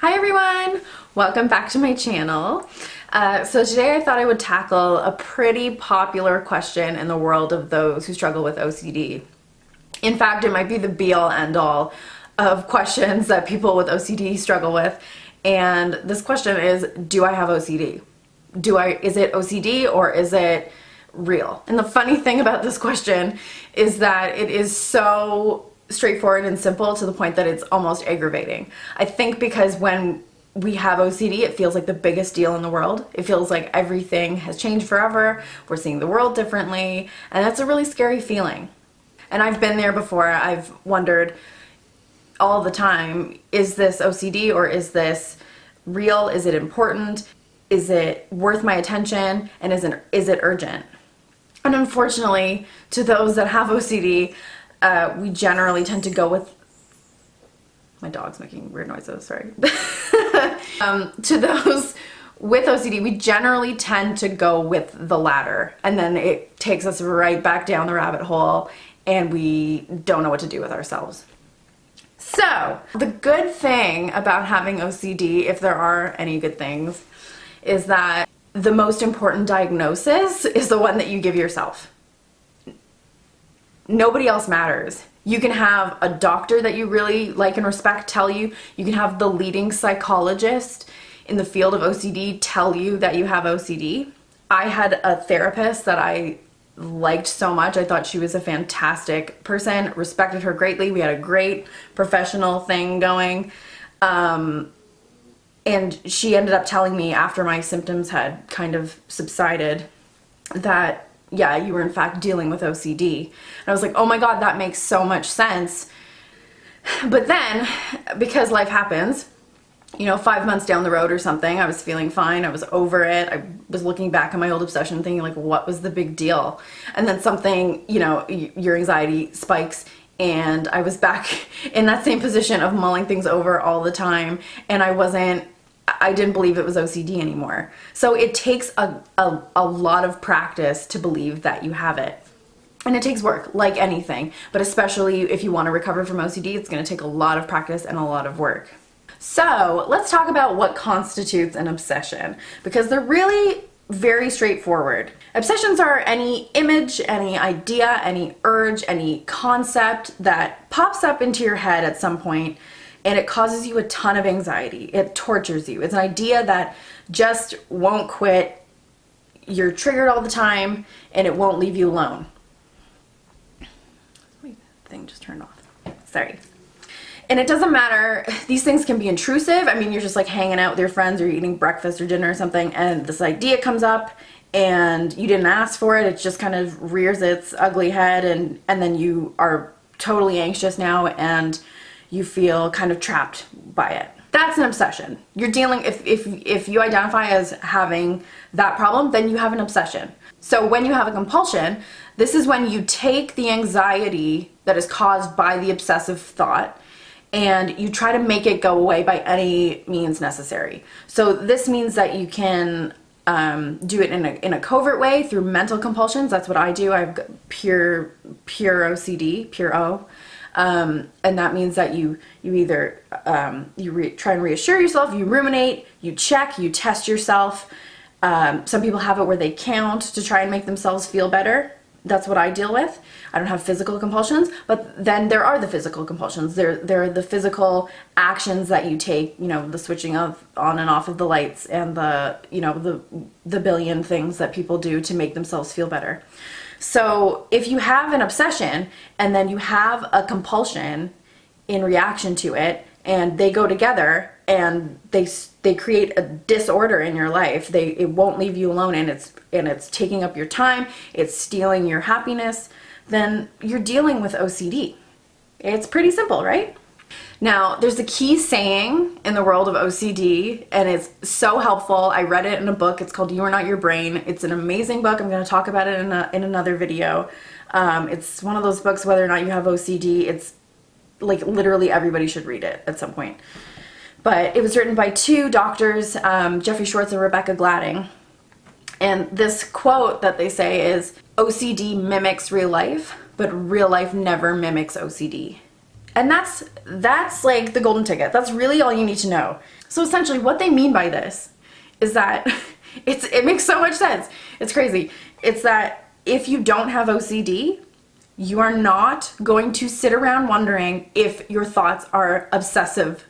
Hi everyone! Welcome back to my channel. So today I thought I would tackle a pretty popular question in the world of those who struggle with OCD. In fact, it might be the be-all end-all of questions that people with OCD struggle with. And this question is, do I have OCD? Is it OCD or is it real? And the funny thing about this question is that it is so straightforward and simple to the point that it's almost aggravating. I think because when we have OCD, it feels like the biggest deal in the world. It feels like everything has changed forever. We're seeing the world differently, and that's a really scary feeling. And I've been there before. I've wondered all the time, is this OCD or is this real? Is it important? Is it worth my attention? And is it urgent? And unfortunately, to those that have OCD, we generally tend to go with, my dog's making weird noises, sorry. To those with OCD, we generally tend to go with the latter, and then it takes us right back down the rabbit hole and we don't know what to do with ourselves. So, the good thing about having OCD, if there are any good things, is that the most important diagnosis is the one that you give yourself. Nobody else matters. You can have a doctor that you really like and respect tell you. You can have the leading psychologist in the field of OCD tell you that you have OCD. I had a therapist that I liked so much. I thought she was a fantastic person, respected her greatly. We had a great professional thing going. And she ended up telling me after my symptoms had kind of subsided that, yeah, you were in fact dealing with OCD. And I was like, oh my God, that makes so much sense. But then, because life happens, you know, 5 months down the road or something, I was feeling fine. I was over it. I was looking back at my old obsession thinking like, what was the big deal? And then something, you know, your anxiety spikes and I was back in that same position of mulling things over all the time. And I didn't believe it was OCD anymore. So it takes a lot of practice to believe that you have it. And it takes work, like anything. But especially if you want to recover from OCD, it's going to take a lot of practice and a lot of work. So let's talk about what constitutes an obsession, because they're really very straightforward. Obsessions are any image, any idea, any urge, any concept that pops up into your head at some point, and it causes you a ton of anxiety. It tortures you. It's an idea that just won't quit. You're triggered all the time, and it won't leave you alone. Wait, the thing just turned off. Sorry. And it doesn't matter, these things can be intrusive. I mean, you're just like hanging out with your friends or eating breakfast or dinner or something, and this idea comes up, and you didn't ask for it. It just kind of rears its ugly head, and then you are totally anxious now, and you feel kind of trapped by it. That's an obsession. You're dealing, if you identify as having that problem, then you have an obsession. So when you have a compulsion, this is when you take the anxiety that is caused by the obsessive thought and you try to make it go away by any means necessary. So this means that you can do it in a covert way through mental compulsions. That's what I do. I've got pure OCD, pure O. And that means that you either try and reassure yourself, you ruminate, you check, you test yourself. Some people have it where they count to try and make themselves feel better. That's what I deal with. I don't have physical compulsions, but then there are the physical compulsions. There are the physical actions that you take, you know, the switching of on and off of the lights and the billion things that people do to make themselves feel better. So if you have an obsession and then you have a compulsion in reaction to it, and they go together and they create a disorder in your life, it won't leave you alone, and it's taking up your time, it's stealing your happiness, then you're dealing with OCD. It's pretty simple, right? Now, there's a key saying in the world of OCD, and it's so helpful. I read it in a book. It's called You Are Not Your Brain. It's an amazing book. I'm going to talk about it in another video. It's one of those books, whether or not you have OCD, it's like literally everybody should read it at some point. But it was written by two doctors, Jeffrey Schwartz and Rebecca Gladding. And this quote that they say is, OCD mimics real life, but real life never mimics OCD. And that's like the golden ticket. That's really all you need to know. So essentially what they mean by this is that it makes so much sense. It's crazy. It's that if you don't have OCD, you are not going to sit around wondering if your thoughts are obsessive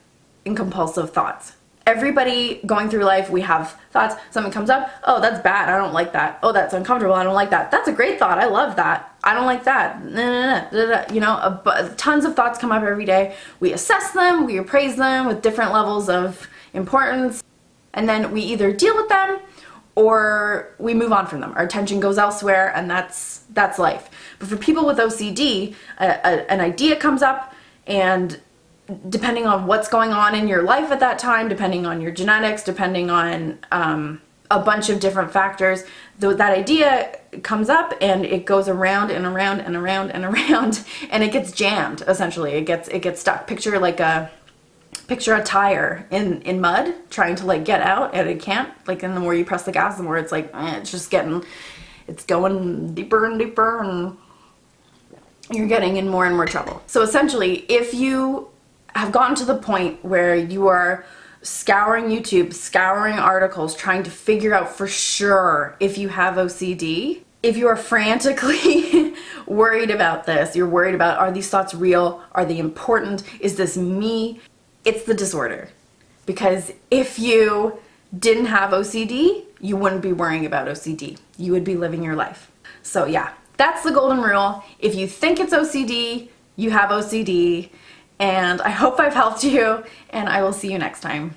and compulsive thoughts. Everybody going through life, we have thoughts. Something comes up, oh, that's bad, I don't like that. Oh, that's uncomfortable, I don't like that. That's a great thought, I love that. I don't like that. You know, tons of thoughts come up every day. We assess them, we appraise them with different levels of importance, and then we either deal with them or we move on from them. Our attention goes elsewhere, and that's life. But for people with OCD, an idea comes up, and depending on what's going on in your life at that time, depending on your genetics, depending on a bunch of different factors, that idea comes up and it goes around and around and around and around, and it gets jammed. Essentially, it gets stuck. Picture a tire in mud trying to like get out, and it can't. Like, and the more you press the gas, the more it's like it's going deeper and deeper, and you're getting in more and more trouble. So essentially, if you have gotten to the point where you are scouring YouTube, scouring articles, trying to figure out for sure if you have OCD, if you are frantically worried about this, you're worried about, are these thoughts real? Are they important? Is this me? It's the disorder. Because if you didn't have OCD, you wouldn't be worrying about OCD. You would be living your life. So yeah, that's the golden rule. If you think it's OCD, you have OCD. And I hope I've helped you, and I will see you next time.